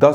10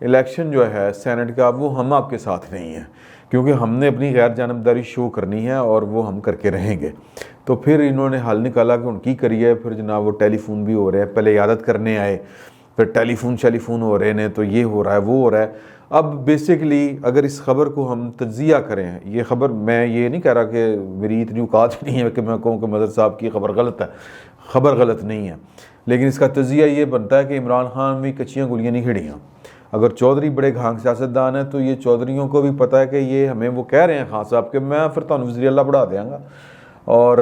election جو ہے Saint کا وہ ہم آپ کے ساتھ نہیں ہیں، کیونکہ ہم نے اپنی غیر جانبداری شو کرنی ہے اور وہ ہم کر کے رہیں گے۔ تو پھر انہوں نے حل نکالا کہ ان کی کریے، پھر جناب وہ ٹیلی فون بھی ہو رہے ہیں، پہلے عیادت کرنے آئے، پھر ٹیلی فون ہو رہے ہیں، تو یہ ہو رہا ہے وہ ہو رہا ہے۔ اب بیسیکلی اگر اس خبر کو ہم تجزیہ کریں، یہ خبر میں یہ نہیں کہہ رہا کہ میری اتنی اوقات نہیں ہے کہ میں کہوں کہ مظہر صاحب کی خبر غلط ہے، خبر غلط نہیں ہے، لیکن اس کا تجزیہ یہ بنتا ہے کہ عمران خان بھی کچیاں گولیاں نہیں کھڑی ہیں۔ اگر چودھری بڑے گھانک سیاستدان ہیں تو یہ چودھریوں کو بھی پتہ ہے کہ یہ ہمیں وہ کہہ رہے ہیں خان صاحب کہ میں پھر تو وزیر اللہ بڑھا دیا گا، اور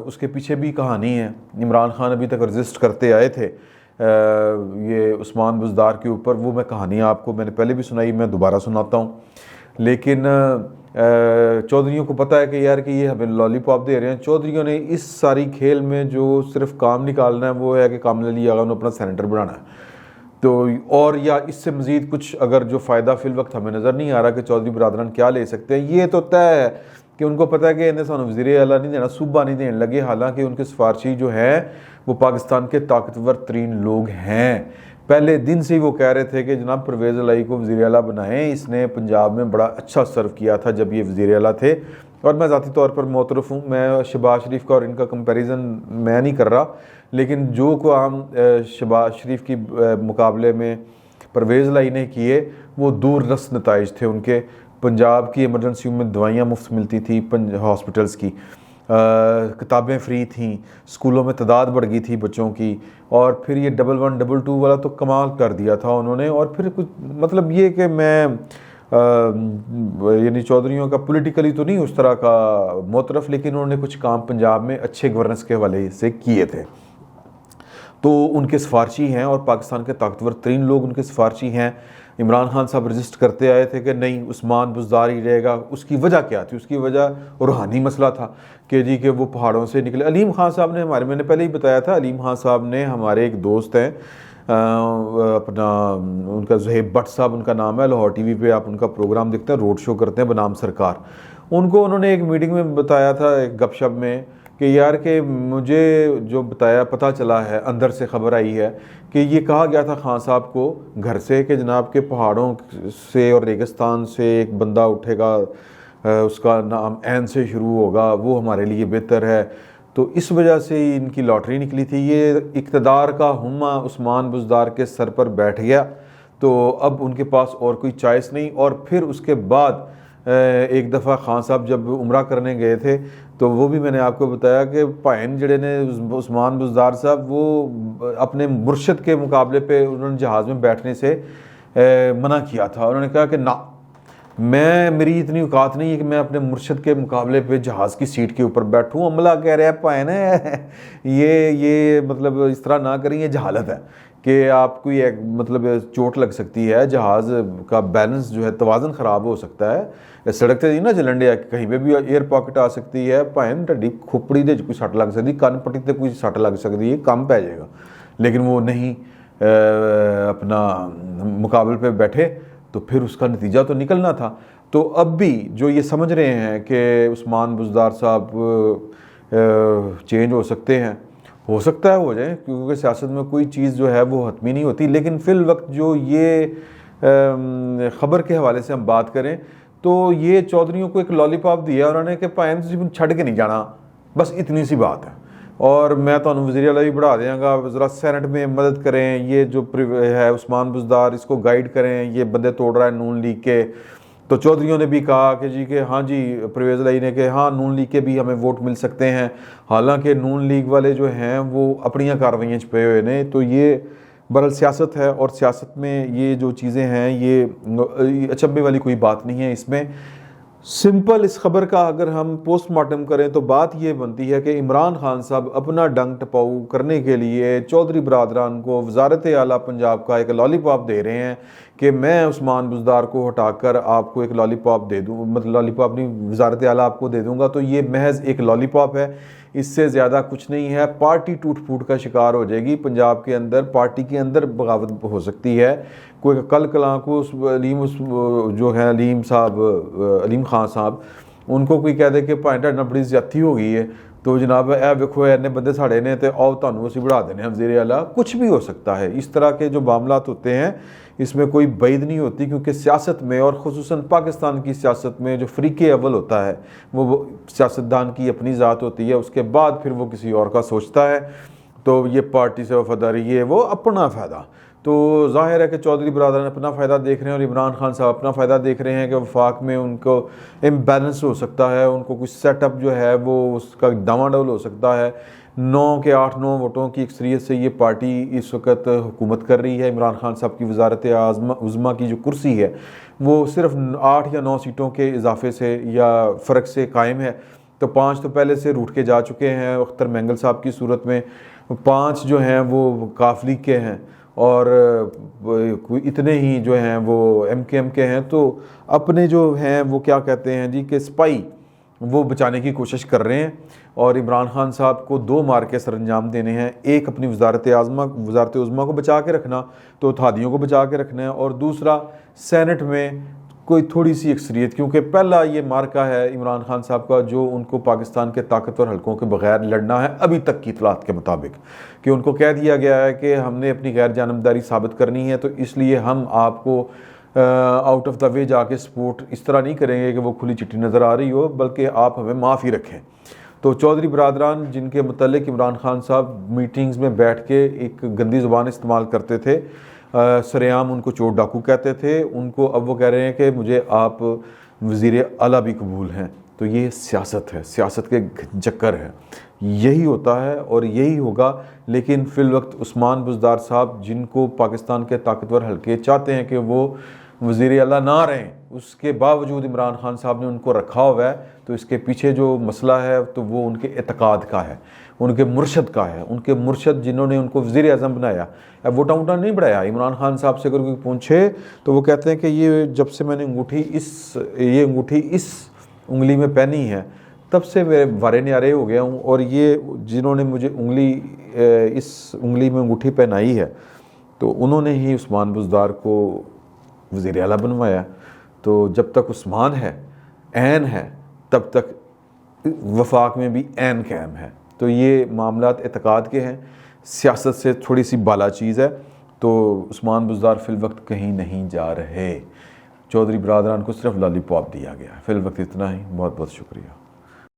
اس کے پیچھے بھی کہانی ہے۔ عمران خان ابھی تک رجسٹ کرتے آئے تھے یہ عثمان بزدار کے اوپر، وہ میں کہانی آپ کو میں نے پہلے بھی سنائی، میں دوبارہ سناتا ہوں، لیکن چودھریوں کو پتہ ہے کہ یار کہ یہ ہمیں لالی پاپ دے رہے ہیں۔ چودھریوں نے اس ساری کھیل میں جو صرف کام نکالنا ہے وہ ہے کہ کامل علی آغا نے اپنا سینیٹر بنانا ہے، تو اور یا اس سے مزید کچھ اگر جو فائدہ فی الوقت ہمیں نظر نہیں آ رہا کہ چودھری برادران کیا لے سکتے ہیں۔ یہ تو طے ہے کہ ان کو پتہ ہے کہ انہیں سانو وزیر اعلیٰ نہیں دینا، صوبہ نہیں دینے لگے، حالانکہ ان کے سفارشی جو ہیں وہ پاکستان کے طاقتور ترین لوگ ہیں۔ پہلے دن سے ہی وہ کہہ رہے تھے کہ جناب پرویز الہی کو وزیر اعلیٰ بنائیں، اس نے پنجاب میں بڑا اچھا سرو کیا تھا جب یہ وزیر اعلیٰ تھے، اور میں ذاتی طور پر معترف ہوں، میں شہباز شریف کا اور ان کا کمپیریزن میں نہیں کر رہا، لیکن جو کام شہباز شریف کی مقابلے میں پرویز الہی نے کیے وہ دور رس نتائج تھے ان کے۔ پنجاب کی ایمرجنسیوں میں دوائیاں مفت ملتی تھی، ہاسپٹلز کی کتابیں فری تھیں، اسکولوں میں تعداد بڑھ گئی تھی بچوں کی، اور پھر یہ 1122 والا تو کمال کر دیا تھا انہوں نے۔ اور پھر کچھ مطلب یہ کہ میں یعنی چودھریوں کا پولیٹیکلی تو نہیں اس طرح کا معترف، لیکن انہوں نے کچھ کام پنجاب میں اچھے گورننس کے حوالے سے کیے تھے، تو ان کے سفارشی ہیں اور پاکستان کے طاقتور ترین لوگ ان کے سفارشی ہیں۔ عمران خان صاحب رجسٹ کرتے آئے تھے کہ نہیں عثمان بزدار ہی رہے گا۔ اس کی وجہ کیا تھی؟ اس کی وجہ روحانی مسئلہ تھا کہ جی کہ وہ پہاڑوں سے نکلے۔ علیم خان صاحب نے میں نے پہلے ہی بتایا تھا، علیم خان صاحب نے ہمارے ایک دوست ہیں اپنا ان کا زہیب بٹ صاحب ان کا نام ہے، لاہور ٹی وی پہ آپ ان کا پروگرام دیکھتے ہیں، روڈ شو کرتے ہیں بنام سرکار۔ ان کو انہوں نے ایک میٹنگ میں بتایا تھا، ایک گپ شپ میں، کہ یار کہ مجھے جو بتایا پتہ چلا ہے، اندر سے خبر آئی ہے کہ یہ کہا گیا تھا خان صاحب کو گھر سے کہ جناب کے پہاڑوں سے اور ریگستان سے ایک بندہ اٹھے گا، اس کا نام عین سے شروع ہوگا، وہ ہمارے لیے بہتر ہے۔ تو اس وجہ سے ہی ان کی لاٹری نکلی تھی۔ یہ اقتدار کا ہمہ عثمان بزدار کے سر پر بیٹھ گیا، تو اب ان کے پاس اور کوئی چوائس نہیں۔ اور پھر اس کے بعد ایک دفعہ خان صاحب جب عمرہ کرنے گئے تھے تو وہ بھی میں نے آپ کو بتایا کہ پائن جڑے نے عثمان بزدار صاحب وہ اپنے مرشد کے مقابلے پہ انہوں نے جہاز میں بیٹھنے سے منع کیا تھا۔ انہوں نے کہا کہ نہ، میری اتنی اوقات نہیں ہے کہ میں اپنے مرشد کے مقابلے پہ جہاز کی سیٹ کے اوپر بیٹھوں۔ عملہ کہہ رہا ہے پائن ہے یہ مطلب اس طرح نہ کریں، یہ جہالت ہے کہ آپ کو یہ مطلب چوٹ لگ سکتی ہے، جہاز کا بیلنس جو ہے توازن خراب ہو سکتا ہے، سڑک تے نہ چلن ڈیا کہ کہیں پہ بھی ایئر پاکٹ آ سکتی ہے، پائن ٹڈی کھوپڑی دے کوئی سٹ لگ سکتی، کن پٹی تے کوئی سٹ لگ سکتی ہے، کم پہ جائے گا، لیکن وہ نہیں اپنا مقابل پہ بیٹھے، تو پھر اس کا نتیجہ تو نکلنا تھا۔ تو اب بھی جو یہ سمجھ رہے ہیں کہ عثمان بزدار صاحب چینج ہو سکتے ہیں، ہو سکتا ہے ہو جائیں، کیونکہ سیاست میں کوئی چیز جو ہے وہ حتمی نہیں ہوتی، لیکن فی الوقت جو یہ خبر کے حوالے سے ہم بات کریں تو یہ چودھریوں کو ایک لالی پاپ دیا انہوں نے کہ پائن چھڑ کے نہیں جانا، بس اتنی سی بات ہے، اور میں تو وزیر اعلیٰ بھی بڑھا دیا گا، ذرا سینٹ میں مدد کریں، یہ جو ہے عثمان بزدار اس کو گائیڈ کریں، یہ بندے توڑ رہا ہے نون لیگ کے۔ تو چودھریوں نے بھی کہا کہ جی کہ ہاں جی، پرویز الہی نے کہ ہاں نون لیگ کے بھی ہمیں ووٹ مل سکتے ہیں، حالانکہ نون لیگ والے جو ہیں وہ اپنی کارروائیاں چھپے ہوئے نے۔ تو یہ برحال سیاست ہے، اور سیاست میں یہ جو چیزیں ہیں یہ اچنبے والی کوئی بات نہیں ہے اس میں۔ سمپل اس خبر کا اگر ہم پوسٹ مارٹم کریں تو بات یہ بنتی ہے کہ عمران خان صاحب اپنا ڈنگ ٹپاؤ کرنے کے لیے چودھری برادران کو وزارت اعلیٰ پنجاب کا ایک لالی پاپ دے رہے ہیں کہ میں عثمان بزدار کو ہٹا کر آپ کو ایک لالی پاپ دے دوں، مطلب لالی پاپ نہیں، وزارت اعلیٰ آپ کو دے دوں گا، تو یہ محض ایک لالی پاپ ہے، اس سے زیادہ کچھ نہیں ہے۔ پارٹی ٹوٹ پھوٹ کا شکار ہو جائے گی پنجاب کے اندر، پارٹی کے اندر بغاوت ہو سکتی ہے۔ کوئی کل کلاں کو جو ہے علیم خان صاحب ان کو کوئی کہہ دے کہ پوائنٹ نہ بڑی زیادتی ہو گئی ہے، تو جناب اے ویکھو اینے بندے ساڑے نے تے آؤ تانوں اسی بڑھا دینے وزیر اعلیٰ، کچھ بھی ہو سکتا ہے۔ اس طرح کے جو معاملات ہوتے ہیں اس میں کوئی بعید نہیں ہوتی، کیونکہ سیاست میں اور خصوصاً پاکستان کی سیاست میں جو فریق اول ہوتا ہے وہ سیاستدان کی اپنی ذات ہوتی ہے، اس کے بعد پھر وہ کسی اور کا سوچتا ہے، تو یہ پارٹی سے وفاداری، یہ وہ اپنا فائدہ۔ تو ظاہر ہے کہ چودھری برادران اپنا فائدہ دیکھ رہے ہیں اور عمران خان صاحب اپنا فائدہ دیکھ رہے ہیں کہ وفاق میں ان کو امبیلنس ہو سکتا ہے، ان کو کچھ سیٹ اپ جو ہے وہ اس کا ڈاواں ڈول ہو سکتا ہے۔ 9 ووٹوں کی اکثریت سے یہ پارٹی اس وقت حکومت کر رہی ہے۔ عمران خان صاحب کی وزارت عظمیٰ کی جو کرسی ہے وہ صرف 8 یا 9 سیٹوں کے اضافے سے یا فرق سے قائم ہے، تو 5 تو پہلے سے روٹ کے جا چکے ہیں اختر مینگل صاحب کی صورت میں، 5 جو ہیں وہ کاف لیگ کے ہیں اور اتنے ہی جو ہیں وہ ایم کے ہیں۔ تو اپنے جو ہیں وہ کیا کہتے ہیں جی کہ سپائی وہ بچانے کی کوشش کر رہے ہیں، اور عمران خان صاحب کو 2 مارکے سر انجام دینے ہیں، ایک اپنی وزارت عظمیٰ کو بچا کے رکھنا، تو اتحادیوں کو بچا کے رکھنا ہے، اور دوسرا سینٹ میں کوئی تھوڑی سی اکثریت، کیونکہ پہلا یہ مارکہ ہے عمران خان صاحب کا جو ان کو پاکستان کے طاقتور حلقوں کے بغیر لڑنا ہے ابھی تک کی اطلاعات کے مطابق، کہ ان کو کہہ دیا گیا ہے کہ ہم نے اپنی غیر جانبداری ثابت کرنی ہے، تو اس لیے ہم آپ کو آؤٹ آف دا وے جا کے سپورٹ اس طرح نہیں کریں گے کہ وہ کھلی چٹھی نظر آ رہی ہو، بلکہ آپ ہمیں معاف ہی رکھیں۔ تو چودھری برادران جن کے متعلق عمران خان صاحب میٹنگز میں بیٹھ کے ایک گندی زبان استعمال کرتے تھے، سریعام ان کو چور ڈاکو کہتے تھے، ان کو اب وہ کہہ رہے ہیں کہ مجھے آپ وزیر اعلیٰ بھی قبول ہیں۔ تو یہ سیاست ہے، سیاست کے چکر ہے، یہی ہوتا ہے اور یہی ہوگا۔ لیکن فی الوقت عثمان بزدار صاحب جن کو پاکستان کے طاقتور حلقے چاہتے ہیں کہ وہ وزیر اعلیٰ نہ رہیں، اس کے باوجود عمران خان صاحب نے ان کو رکھا ہوا ہے، تو اس کے پیچھے جو مسئلہ ہے تو وہ ان کے اعتقاد کا ہے، ان کے مرشد کا ہے، ان کے مرشد جنہوں نے ان کو وزیر اعظم بنایا۔ اب ووٹاں نہیں بڑھایا عمران خان صاحب سے، اگر کوئی پوچھے تو وہ کہتے ہیں کہ یہ جب سے میں نے انگوٹھی اس انگلی میں پہنی ہے تب سے میں وارے نیارے ہو گیا ہوں، اور یہ جنہوں نے مجھے اس انگلی میں انگوٹھی پہنائی ہے تو انہوں نے ہی عثمان بزدار کو وزیر اعلیٰ بنوایا۔ تو جب تک عثمان ہے، عین ہے، تب تک وفاق میں بھی عین قائم ہے۔ تو یہ معاملات اعتقاد کے ہیں، سیاست سے تھوڑی سی بالا چیز ہے۔ تو عثمان بزدار فی الوقت کہیں نہیں جا رہے، چودھری برادران کو صرف لالی پاپ دیا گیا۔ فی الوقت اتنا ہی، بہت بہت شکریہ۔